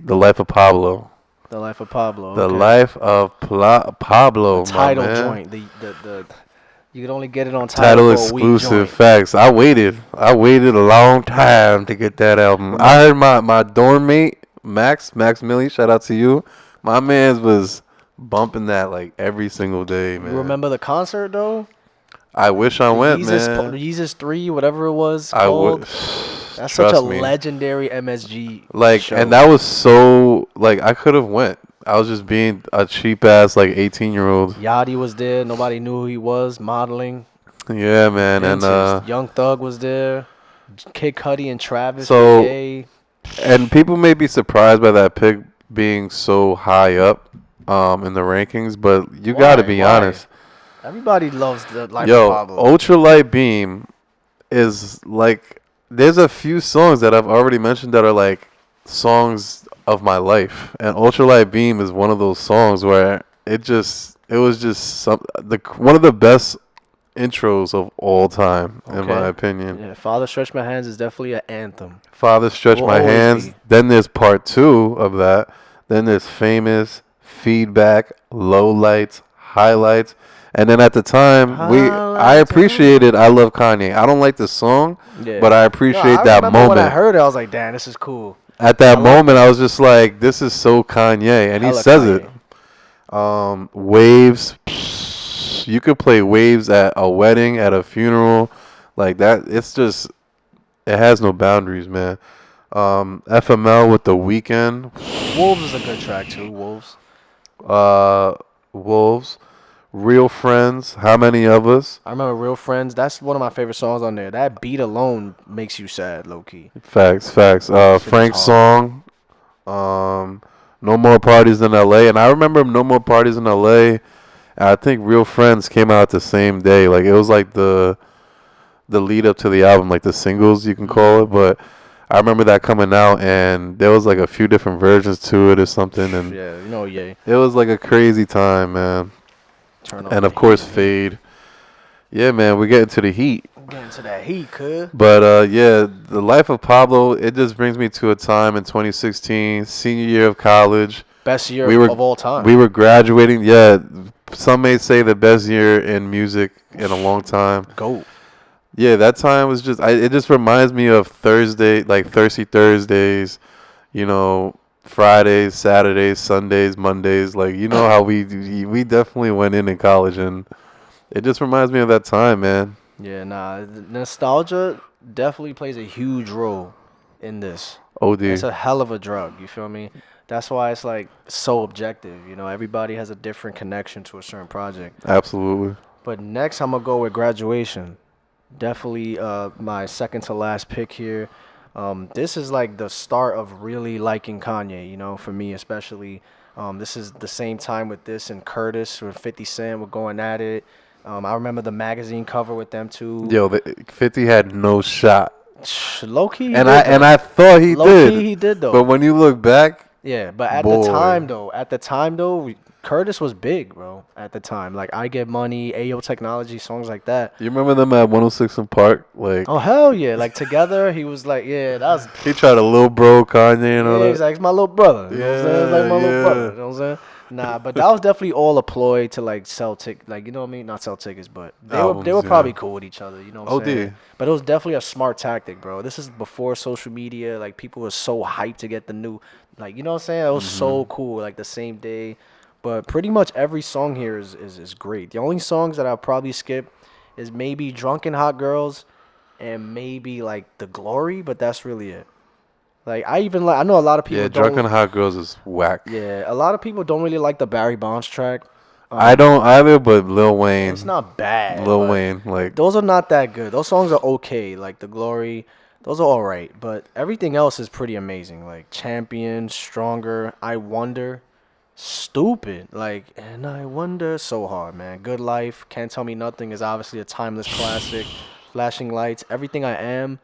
The Life of Pablo. The Life of Pablo. The Okay. Life of Pablo. The title my man. joint. The you could only get it on Title title for a week exclusive. joint. Facts. I waited a long time to get that album. I heard my dorm mate Max Millie. Shout out to you. My man's was bumping that like every single day, man. You remember the concert though? I wish I went, man. Yeezus 3, whatever it was I called. would. That's such a Trust me. legendary MSG Like, show. and that was so like I could have went. I was just being a cheap ass like 18-year-old. Yachty was there. Nobody knew who he was. Modeling. Yeah, man, Vintage. Young Thug was there. Kid Cudi and Travis. So- were gay. and people may be surprised by that pick being so high up in the rankings, but you got to Why? be Why? honest. Everybody loves the Life Yo, of Pablo. Ultralight Beam is like there's a few songs that I've already mentioned that are like songs of my life, and Ultralight Beam is one of those songs where it was just one of the best intros of all time in my opinion. Yeah, Father Stretch My Hands is definitely an anthem. Father Stretch Will My always Hands. be. Then there's part 2 of that. Then there's Famous, Feedback, Lowlights, Highlights. And then at the time, I appreciated I Love Kanye. I don't like the song, Yeah. but I appreciate I that remember when I moment. heard it, I was like, damn, this is cool. At that I love moment, I was just like, this is so Kanye. And he Hella says Kanye. it. Waves. You could play Waves at a wedding, at a funeral. Like that. It's just, it has no boundaries, man. FML with The Weeknd. Wolves is a good track too. Wolves. Wolves. Real Friends. How Many of Us? I remember Real Friends. That's one of my favorite songs on there. That beat alone makes you sad, low key. Facts. Shit is Frank's hard. song. No More Parties in L.A. And I remember No More Parties in L.A. I think Real Friends came out the same day. Like it was like the lead up to the album, like the singles you can call it. But I remember that coming out, and there was like a few different versions to it or something, and Yeah, you know, yeah. it was like a crazy time, man. Turn And on of the course, heat. Fade. Yeah, man, we're getting to the heat. Getting to that heat, cuz. But yeah, the Life of Pablo. It just brings me to a time in 2016, senior year of college. Best year We were of all time. we were graduating. Yeah, some may say the best year in music in a long time. GOAT. Yeah, that time was just. It just reminds me of Thursday, like Thirsty Thursdays. You know, Fridays, Saturdays, Sundays, Mondays. Like you know how we definitely went in college, and it just reminds me of that time, man. Yeah, nah. Nostalgia definitely plays a huge role in this. OD. It's a hell of a drug, you feel me? That's why it's like so objective, you know. Everybody has a different connection to a certain project. Absolutely. But next I'm gonna go with Graduation. Definitely my second to last pick here. This is like the start of really liking Kanye, you know, for me especially. This is the same time with this and Curtis with 50 Cent were going at it. I remember the magazine cover with them too. Yo, 50 had no shot. Low key, And I thought he low did. key he did though. But when you look back, Yeah, but at the time though, Curtis was big, bro. At the time, like I Get Money, Ayo Technology, songs like that. you remember them at 106 in Park? Like Oh hell yeah! Like Together, he was like, yeah, that was. he tried to little bro Kanye and all Yeah, that. he's like, it's my little brother. You know what I'm saying? It's like my little brother. You know what I'm saying? Nah, but that was definitely all a ploy to like sell like you know what I mean? Not sell tickets, but they were Albums, probably yeah. cool with each other. You know what I'm OD. saying? But it was definitely a smart tactic, bro. This is before social media. Like people were so hyped to get the new, like you know what I'm saying? It was so cool. Like the same day. But pretty much every song here is great. The only songs that I'll probably skip is maybe Drunken Hot Girls and maybe like The Glory, but that's really it. Like I know a lot of people Yeah, don't. Drunken Hot Girls is whack. Yeah, a lot of people don't really like the Barry Bonds track. I don't either, but Lil Wayne. It's not bad. Lil but Wayne, like those are not that good. Those songs are okay. Like The Glory, those are all right. But everything else is pretty amazing. Like Champion, Stronger, I Wonder, Stupid. Like and I Wonder, so hard, man. Good Life, Can't Tell Me Nothing is obviously a timeless classic. Flashing Lights, Everything I Am.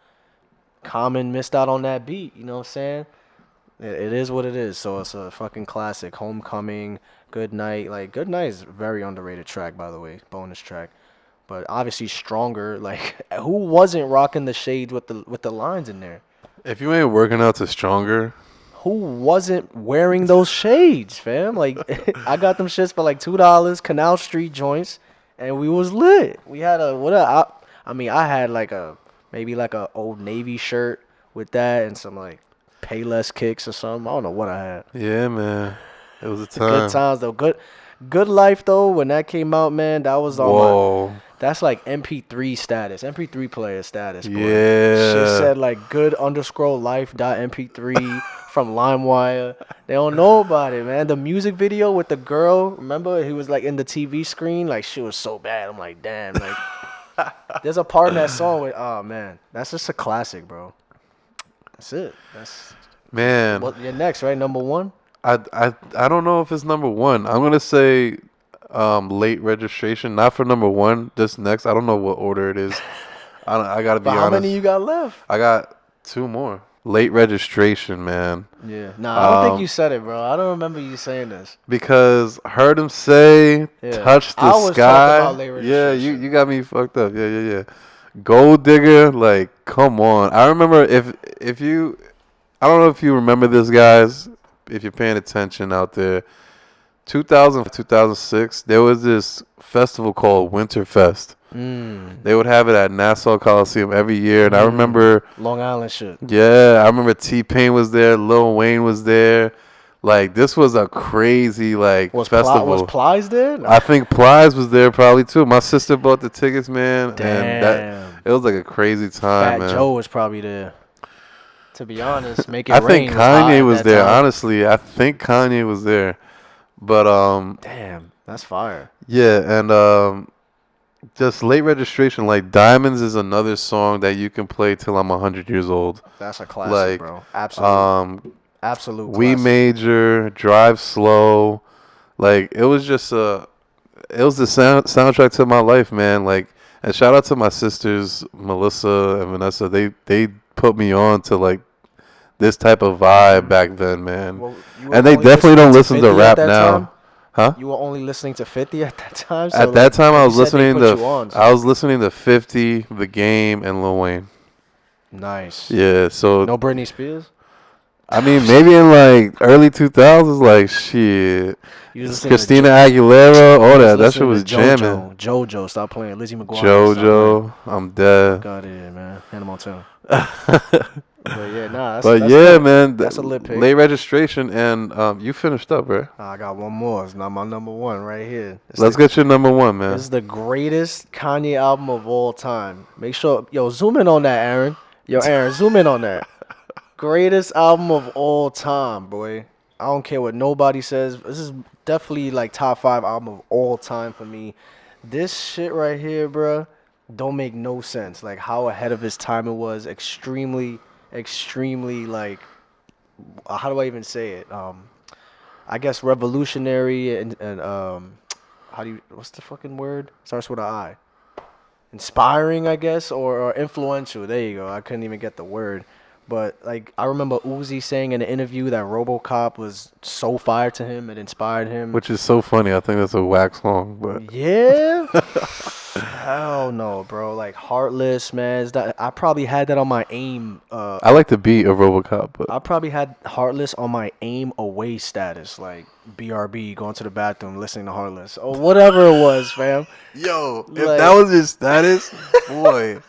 Common missed out on that beat. You know what I'm saying? It is what it is. So it's a fucking classic. Homecoming, Good Night. Like Good Night is a very underrated track, by the way. Bonus track. But obviously Stronger. Like who wasn't rocking the shades with the lines in there? if you ain't working out to Stronger, Who wasn't wearing those shades, fam? Like I got them shits for like $2, Canal Street joints, and we was lit. We had I had like a maybe like a Old Navy shirt with that and some like Payless kicks or something. I don't know what I had. yeah, man, it was a Good time. times though. Good Life though. When that came out, man, that was on my. Whoa, That's like MP3 status, MP3 player status. Boy. yeah. Shit said like good_life.mp3 from LimeWire. They don't know about it, man. The music video with the girl, remember? He was like in the TV screen. Like shit was so bad. I'm like, damn. Like, there's a part in that song with, oh man, that's just a classic, bro. That's it. That's Man, what you're next, right? Number one. I don't know if it's number one. I'm gonna say late registration, not for number one. Just next. I don't know what order it is. I gotta be But honest. how many you got left? I got two more. Late registration, man. Yeah. Nah, I don't think you said it, bro. I don't remember you saying this. Because heard him say, Yeah. touch the I was talking sky. about late Yeah, registration. you got me fucked up. Yeah. Gold Digger, like, come on. I remember if you, I don't know if you remember this, guys, if you're paying attention out there. 2006, there was this festival called Winterfest. They would have it at Nassau Coliseum every year, and I remember, Long Island shit. yeah, I remember T-Pain was there, Lil Wayne was there. Like, this was a crazy, like, festival. Was Plies there? I think Plies was there probably, too. My sister bought the tickets, man, Damn. and it was like a crazy time, Fat man. Joe was probably there. To be honest, Make It I Rain. think hot Kanye at was that there, time. honestly. I think Kanye was there. But, Damn, that's fire. yeah, and just late registration, like Diamonds is another song that you can play till I'm 100 years old. That's a classic, Like, bro. Absolutely. Absolute We classic. Major, Drive Slow. Like it was just it was the soundtrack to my life, man. Like, and shout out to my sisters, Melissa and Vanessa. They put me on to like this type of vibe back then, man. Well, you were And they only definitely listening don't to listen to 50 at rap that time? now, huh? You were only listening to 50 at that time? So At that like, time, I you was said they listening put you on, I so. was listening to 50, The Game, and Lil Wayne. Nice. Yeah, so No Britney Spears? I mean, maybe in like early 2000s, like shit, You was listening Christina to Aguilera, all you was that shit listening was to jamming. JoJo, stop playing. Lizzie McGuire, stop playing. JoJo, I'm dead. Fuck out of here, man. Hannah Montana. But yeah, nah, But that's yeah, lit. man, That's a lit pick. late registration, and you finished up, right? I got one more. It's not my number one right here. Let's get your number one, man. This is the greatest Kanye album of all time. Make sure, zoom in on that, Aaron. Aaron, zoom in on that. Greatest album of all time, boy. I don't care what nobody says. This is definitely like top 5 album of all time for me. This shit right here, bruh, don't make no sense. Like how ahead of his time it was. Extremely, extremely like, how do I even say it? I guess revolutionary and what's the fucking word? Starts with an I. Inspiring, I guess, or influential. There you go. I couldn't even get the word. But like I remember Uzi saying in an interview that RoboCop was so fire to him, it inspired him. Which is so funny. I think that's a wax song, but Yeah. Hell no, bro. Like Heartless, man. I probably had that on my aim. I like the beat of RoboCop, but I probably had Heartless on my aim away status, like BRB, going to the bathroom, listening to Heartless, or whatever it was, fam. yo, if Like- that was your status, boy.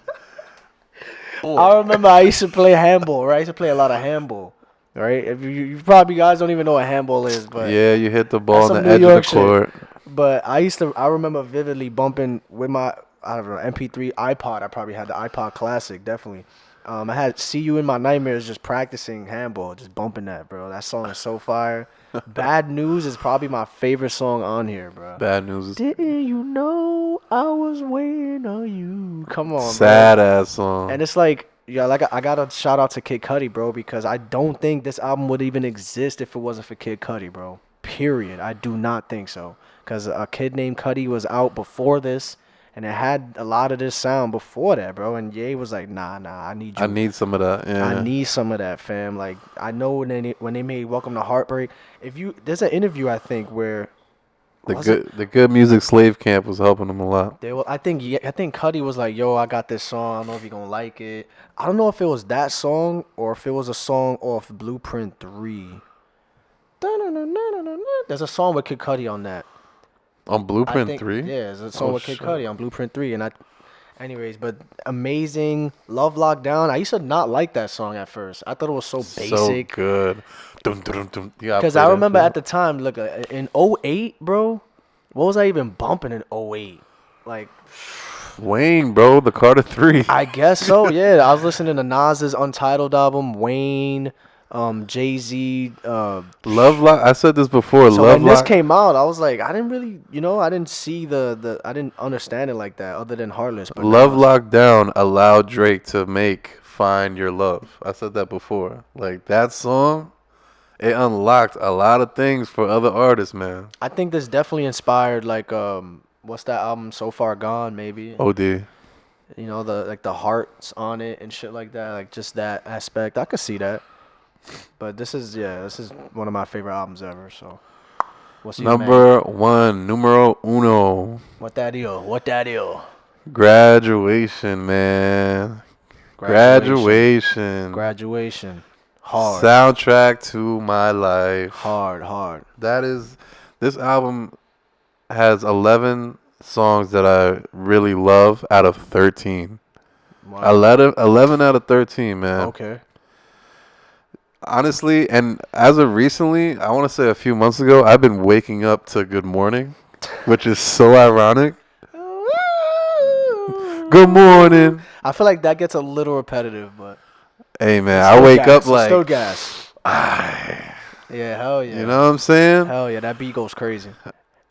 I remember I used to play handball, right? I used to play a lot of handball, right? If you probably guys don't even know what handball is, but Yeah, you hit the ball That's on some the New edge York of the shit. court. But I remember vividly bumping with my, I don't know, MP3 iPod. I probably had the iPod Classic, definitely. I had See You in My Nightmares just practicing handball, just bumping that, bro. That song is so fire. Bad News is probably my favorite song on here, bro. Bad news is Didn't you know I was waiting on you? Come on, sad ass song. bro. And it's like, yeah, like I got to shout out to Kid Cudi, bro, because I don't think this album would even exist if it wasn't for Kid Cudi, bro. Period. I do not think so. Because A Kid Named Cudi was out before this, and it had a lot of this sound before that, bro. And Ye was like, nah, I need you. I need some of that. Yeah. I need some of that, fam. Like, I know when they made Welcome to Heartbreak, there's an interview, I think, where the good music slave camp was helping them a lot. I think Cudi was like, yo, I got this song. I don't know if you're gonna like it. I don't know if it was that song or if it was a song off Blueprint 3. There's a song with Kid Cudi on that. On I Blueprint think- 3? Yeah, there's a song Oh, with Kid shit. Cudi on Blueprint 3. Anyways, but amazing. Love Lockdown. I used to not like that song at first. I thought it was so So basic. good. Dum, dum, dum. You gotta Because play I that remember shit. at the time, look, in '08, bro, what was I even bumping in '08? Like, Wayne, bro, the Carter 3. I guess so, yeah. I was listening to Nas's Untitled album, Wayne, Jay-Z. Love Lock. I said this before. So Love when this Lock. came out, I was like, I didn't really, I didn't see I didn't understand it like that other than Heartless. But Love now it's- Lockdown allowed Drake to make Find Your Love. I said that before. Like that song, it unlocked a lot of things for other artists, man. I think this definitely inspired, like, what's that album, So Far Gone, maybe? OD. The hearts on it and shit like that, like just that aspect. I could see that. But this is one of my favorite albums ever. So, what's your man? Number 1, numero uno. What that is? Graduation, man. Graduation. Graduation. Hard. Soundtrack to my life. Hard. This album has 11 songs that I really love out of 13. Wow. 11 out of 13, man. Okay. Honestly, and as of recently, I want to say a few months ago, I've been waking up to Good Morning, which is so ironic. Good morning. I feel like that gets a little repetitive, but Hey, man, it's I still wake gas. up It's like, still gas. Yeah, hell yeah. you know what I'm saying? Hell yeah, that beat goes crazy.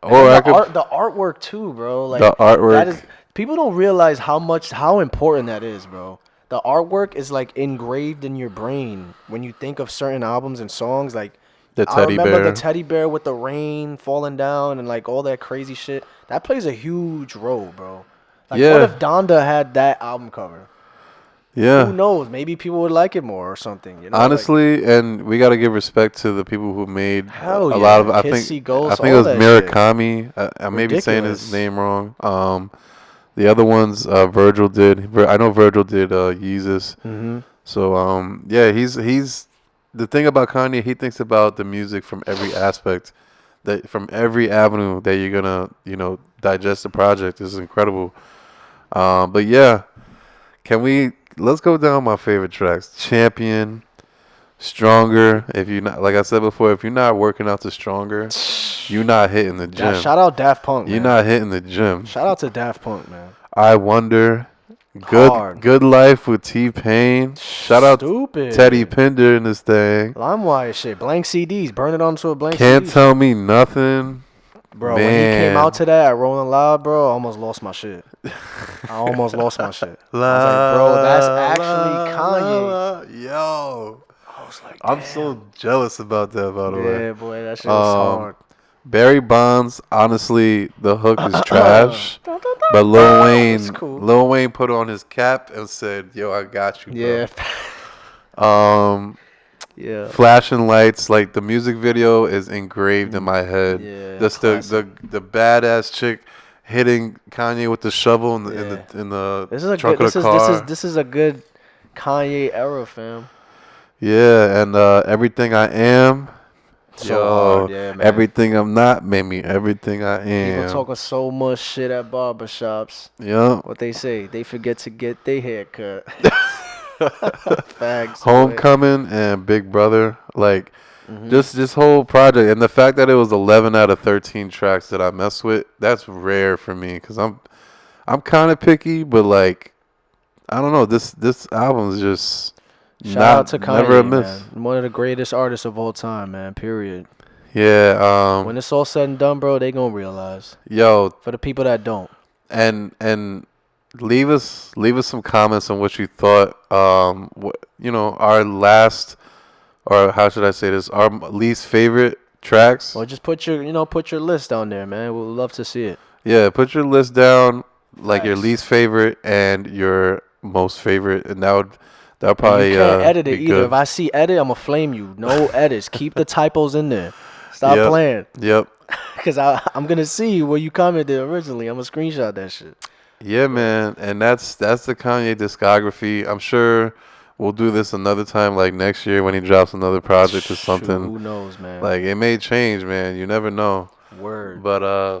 Or I And could, the artwork too, bro. Like the artwork. that is, people don't realize how important that is, bro. the artwork is like engraved in your brain when you think of certain albums and songs. Like The I teddy remember bear. the teddy bear with the rain falling down and like all that crazy shit. That plays a huge role, bro. Like what Yeah. if Donda had that album cover? Who Yeah. knows? Maybe people would like it more or something. You know, like Honestly, and we got to give respect to the people who made hell a yeah, lot of. Kids See I Ghosts, think it all was that shit. Murakami. I may be saying his Ridiculous. name wrong. The other ones, Virgil did. I know Virgil did Yeezus. Mhm. So yeah, he's the thing about Kanye. He thinks about the music from every aspect, that from every avenue that you're gonna digest the project. This is incredible. But yeah, let's go down my favorite tracks. Champion, Stronger. If you not, like I said before, if you're not working out to Stronger, you're not hitting the gym. Shout out Daft Punk, You're man. not hitting the gym. Shout out to Daft Punk, man. I Wonder. Hard. Good Life with T-Pain. Shout out Stupid. Teddy Pinder in this thing. LimeWire shit. Blank CDs. Burn it onto a blank Can't CD. Tell Me Nothing. Bro, Man. when he came out to that at Rolling Loud, bro, I almost lost my shit. I almost lost my shit. I was like, bro, that's actually Kanye. Yo. I was like, I'm damn. so jealous about that, by the way. Yeah, boy, that shit was hard. Barry Bonds, honestly, the hook is trash. But Lil It's Wayne, cool. Lil Wayne put on his cap and said, "Yo, I got you, bro." Yeah. Yeah. Flashing Lights, like the music video is engraved in my head. Yeah, Just the badass chick hitting Kanye with the shovel in the This is a trunk good. of the car. This is a good Kanye era, fam. Yeah, and Everything I Am. So hard, yeah, man. Everything I'm not made me everything I am. People talking so much shit at barbershops. Yeah. What they say, they forget to get their hair cut. Facts. Homecoming and Big Brother, like Mm-hmm. just this whole project, and the fact that it was 11 out of 13 tracks that I mess with, that's rare for me because I'm kind of picky, but like I don't know, this album is just Shout out to never a Kanye, miss. man. One of the greatest artists of all time, man. Period. Yeah. When it's all said and done, bro, they gonna realize. Yo, For the people that don't. and leave us some comments on what you thought. Our last, or how should I say this, our least favorite tracks. Or just put your list down there, man. We'd love to see it. Yeah, put your list down, like your Facts. least favorite and your most favorite, and that'll And probably you can't edit it be either. good. If I see edit, I'm gonna flame you. No edits. Keep the typos in there. Stop Yep. playing. Yep. Cause I'm gonna see where you commented originally. I'm gonna screenshot that shit. Yeah, man, and that's the Kanye discography. I'm sure we'll do this another time, like next year when he drops another project or Shoot, something. who knows, man? Like it may change, man. You never know. Word. But